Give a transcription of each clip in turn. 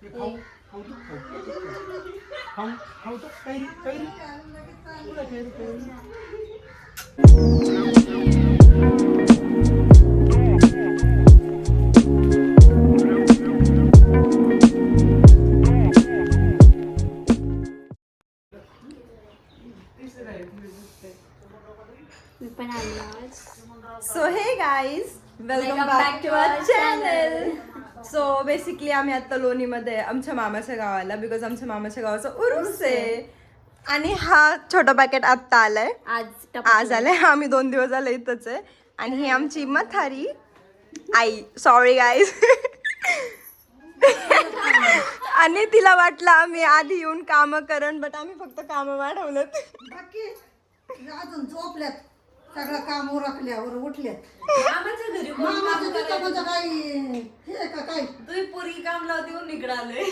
So hey guys welcome back to our channel. So basically आम्ही आता लोणीमध्ये आमच्या मामाच्या गावाला, बिकॉज आमच्या मामाच्या गावाचा उरूस आहे आणि हा छोटा पॅकेट आत्ता आलाय, आज आलाय. आम्ही 2 दिवस झाले इथंच आहे. आणि ही आमची मथारी आई, सॉरी गाईज. आणि तिला वाटलं आम्ही आधी येऊन काम करण, बट आम्ही फक्त काम वाढवलं. अजून झोपल्यात, सगळं काम उरकल्यावर उठल्यात. तुझी पोरगी काम लावते म्हणून इकडे आलोय.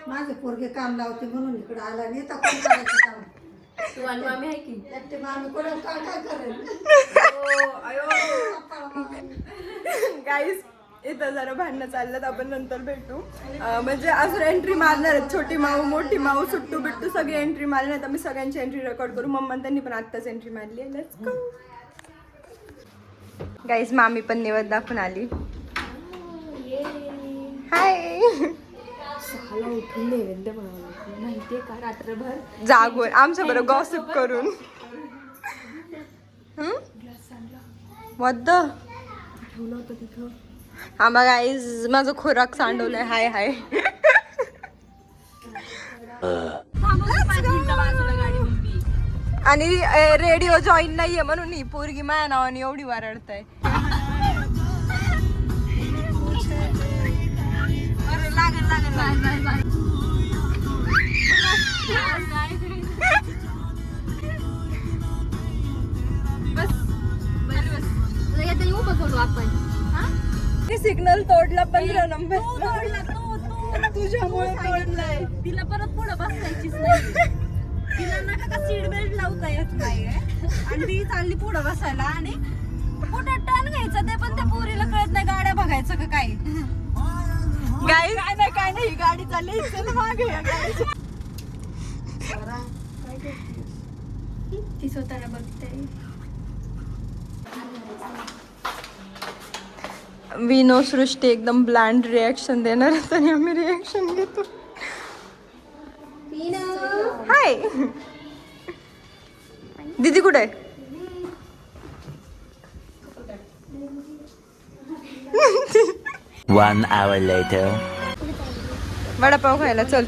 माझे पोरगे काम लावते म्हणून इकडे आला नाही तर कोण करायचं काम. तू आणि मामी आहे की एकटे मामी कोण काय काय करेल. गाईस इथं जरा भांडणं चाललं, आपण नंतर भेटू. म्हणजे अजून एंट्री मारणार आहेत, छोटी माऊ, मोठी माऊ, सुट्टू बिट्टू सगळी एंट्री मारणार आहेत. आम्ही सगळ्यांची एंट्री रेकॉर्ड करू. मम्मा त्यांनी पण आत्ताच एंट्री मारली आहे. Let's go. गाईस मामी पण निवड दाखवून आली. हाय. माहितीये का रात्रभर जागून आमच्या बरोबर गॉसिप करून. वद्द ठेवलं होतं तिथं. हा मग गाईज माझं खुराक सांडवलंय. हाय हाय. आणि रेडिओ जॉईन नाहीये म्हणून ही पोरगी माझ्या नावाने एवढी वारडताय. सिग्नल तोडला 15 नंबर. तुझ्यामुळे तोडलाय. तिला परत पुढे बसायचीच नाही. तिला नका का सीट बेल्ट लावता येत नाही आणि ती चालली पुढे बसायला आणि कुठं टर्न घ्यायचं ते पण त्या पोरीला कळत नाही. गाड्या बघायचं का काय. गाईज काय नाही गाडी चालली. चल मागे या गाडीची. ती स्वतःला बघते. विनो सृष्टी एकदम ब्लँड रिॲक्शन देणार आणि आम्ही रिॲक्शन घेतो. हाय दीदी कुठे आहे. One hour later. वडापाव खायला चल.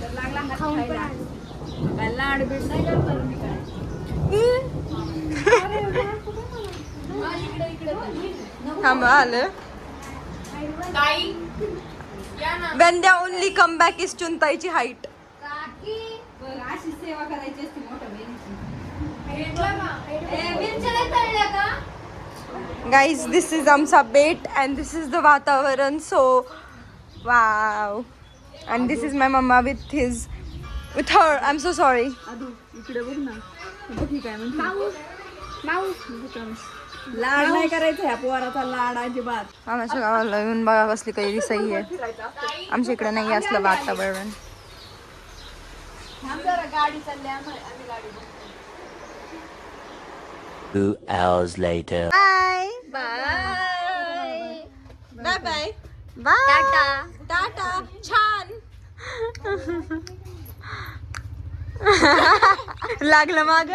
थांबा आलं. When the only comeback is चुनताईची हाईट. अशी सेवा करायची असते मोठ्या बहिणीची. Guys, this is आमचा बेट and this is the वातावरण. So wow. And this is my mama with her. I'm so sorry. आदू इकडे बघ ना. बघ ही काय म्हणते. लाड नाही करायचं ह्या पोराचा. लाड अजिबात. आमच्या गावाला येऊन बघा कसली काही सही आहे. आमच्या इकडे नाही असलं वातावरण. गाडी चालली आम्ही गाडी. 2 hours later. Bye bye bye bye bye tata tata. छान लागलं माग.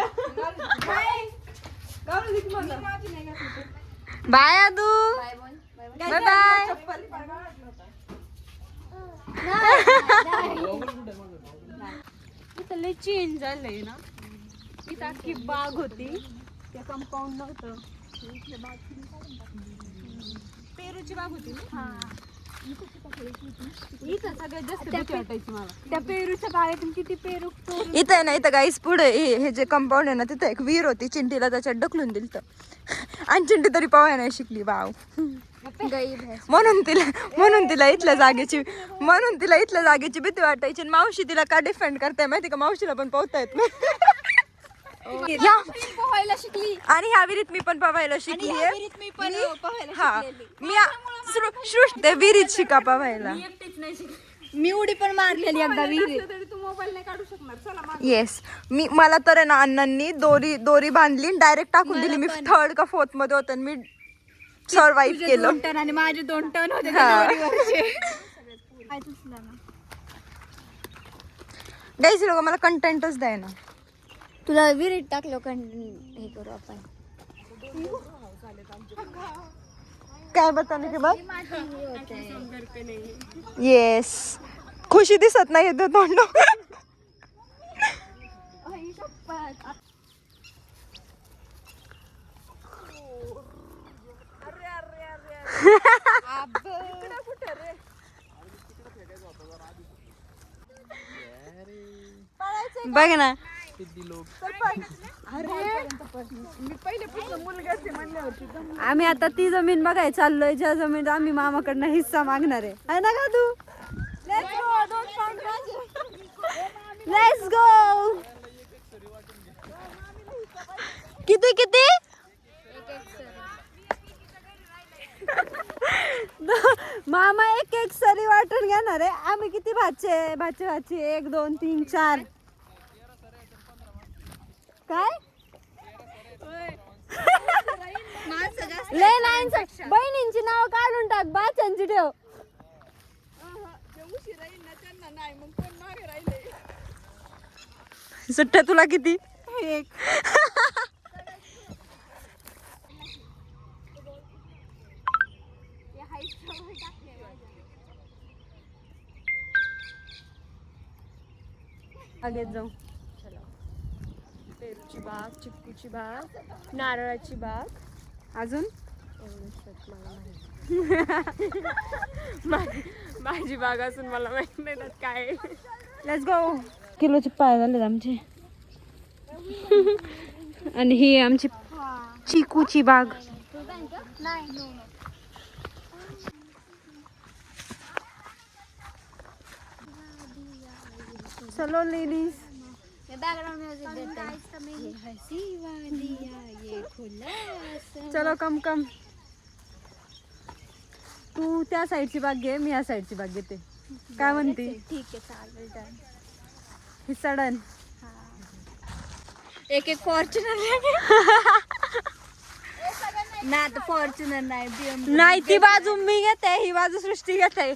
बाय आदू. Bye bye. लय चेंज झालंय ना. इथं अख्खी बाग होती, त्या कंपाऊंड नव्हतं. पेरूची बाग होती ना. इथं सगळ्यात जास्त भीती वाटायची मला. त्या पेरूच्या बागेतून किती पेरू. इथं आहे ना, इथं गाईस पुढे हे जे कंपाऊंड आहे ना, तिथं एक विहीर होती. चिंटीला त्याच्यात ढकलून दिलत आणि चिंटी तरी पोहायला नाही शिकली. वाव. म्हणून तिला इथल्या जागेची भीती वाटायची. मावशी तिला का डिफेंड करताय माहिती का. मावशीला पण पोहता येत नाही. पोहायला शिकली आणि ह्या विहिरीत मी पण पोहायला शिकली. हा मी सृष्टी विहिरीत शिका पोहायला. एकटीच नाही शिकली. मी उडी पण मारलेली एकदा विहिरीत. तरी तू मोबाईल नाही काढू शकणार. चला मागे. येस मला तर आहे ना अण्णांनी दोरी बांधली डायरेक्ट टाकून दिली. मी 3rd का 4th मध्ये होते आणि मी सर्वाइव्ह तुझे केलं. 2 टन आणि माझे 2 टन होते हा. त्या दोरीवरचे. काय सुचलं ना? गाईज लोक मला कंटेंटच द्याय ना. तुला विहिरीत टाकलं हे करू आपण. काय बताने के बाद येस खुशी दिसत नाही येते तोंड. बघ ना आम्ही आता ती जमीन बघाय चाललोय ज्या जमीन आम्ही मामाकडनं हिस्सा मागणार आहे ना का तू. Let's go. किती किती मामा एक एक सरी वाटून घेणार आहे. आम्ही किती भाचे 1 2 3 4 काय लय लाईनचं बहिणींची नाव काढून टाक बाच्यांची ठेव. सुट्ट्या तुला किती एक आगे जाऊ. पेरूची बाग, चिक्कूची बाग, नारळाची बाग. अजून माझी बाग असून मला माहित नाही त्यात काय आहे. Let's go. किलोचे पाय झाले आमचे. आणि ही आमची चिकूची बाग. चलो लेडीज. चलो कम कम. तू त्या साईडची बाग घे मी या साईडची बाग घेते. काय म्हणते. ठीक आहे चालेल. हिस्सा डन. एक फॉर्च्युनर नाही तर फॉर्च्युनर नाही नाही ती बाजू मी घेते ही बाजू सृष्टी घेते.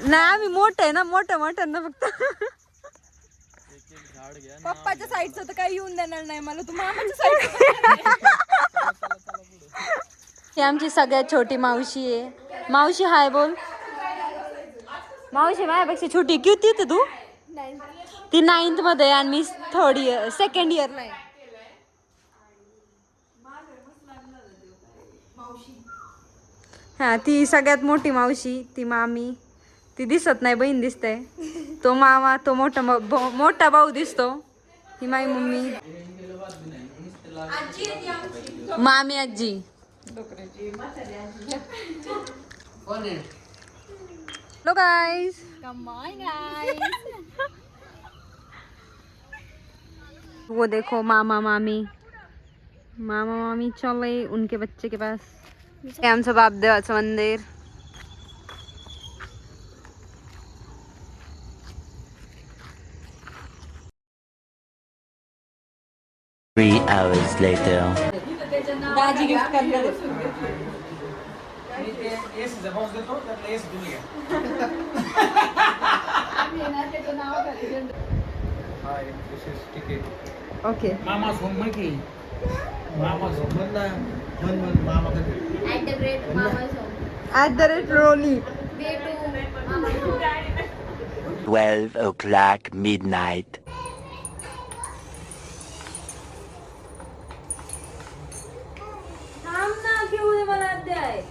नाही आम्ही मोठे ना मोठं ना फक्त. पप्पाच्या साईडचं तर काही येऊन देणार नाही मला. तू मामाच्या साईड. ही आमची सगळ्यात छोटी मावशी आहे. मावशी हाय बोल. मावशी माझ्यापेक्षा छोटी किती होती तू. ती 9th मध्ये आणि मी 2nd इयरला आहे. हा ती सगळ्यात मोठी मावशी ती मामी. ती दिसत नाही बहीण दिसते. तो मामा तो मोठा भाऊ दिसतो. ही माझी मम्मी मामी आजी. Hello guys. वो देखो मामा मामी चले उनके बच्चे के पास. हे आमचं बापदेवाचं मंदिर. 3 hours later. दाजी गिफ्ट करणार. Okay. Mama's home monkey. Mama's home. Mama ka. @ रोली. 12 o'clock midnight. थांब ना घेऊ दे मला अध्याय.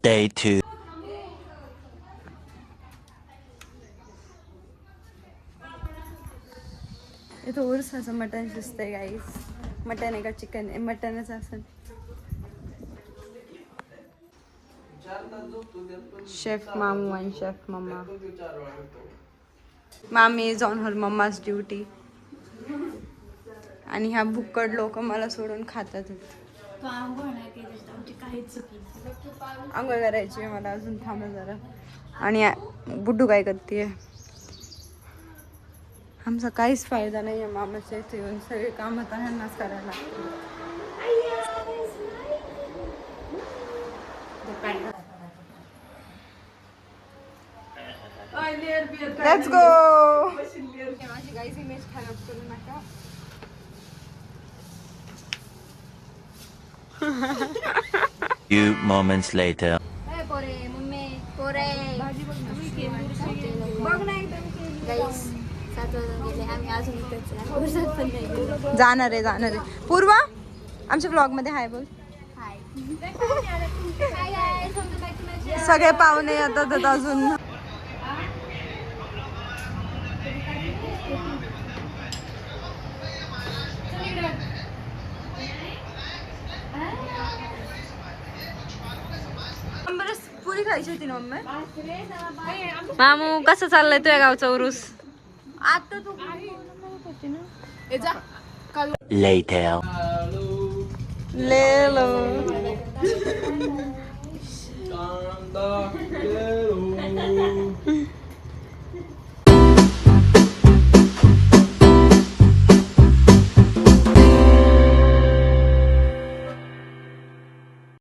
Day 2. इथं उरसाचं मटण शिजतंय गाईस. मटण आहे का चिकन आहे? मटणच असेल. शेफ मामू आणि शेफ मम्मा. मामी is on her mamma's duty. आणि ह्या भुक्कड लोक मला सोडून खातात. आंघोळ करायची आहे मला अजून. थांबा जरा. आणि बुड्डू काय करते? आमचा काहीच फायदा नाही आहे मामाच्या इथे येऊन. सगळे कामं तर ह्यांनाच करायला लागतात. Let's go. माझी गाईज इमेज खराब करू नका. Few moments later. जाणार आहे. पूर्वा आमच्या ब्लॉग मध्ये हाय बोल. सगळे पाहुणे येतात अजून. पुरी खायची होती ना मम्मी. मामू कसं चाललंय तुझ्या गावचा उरूस? आता तू Later. ले लो.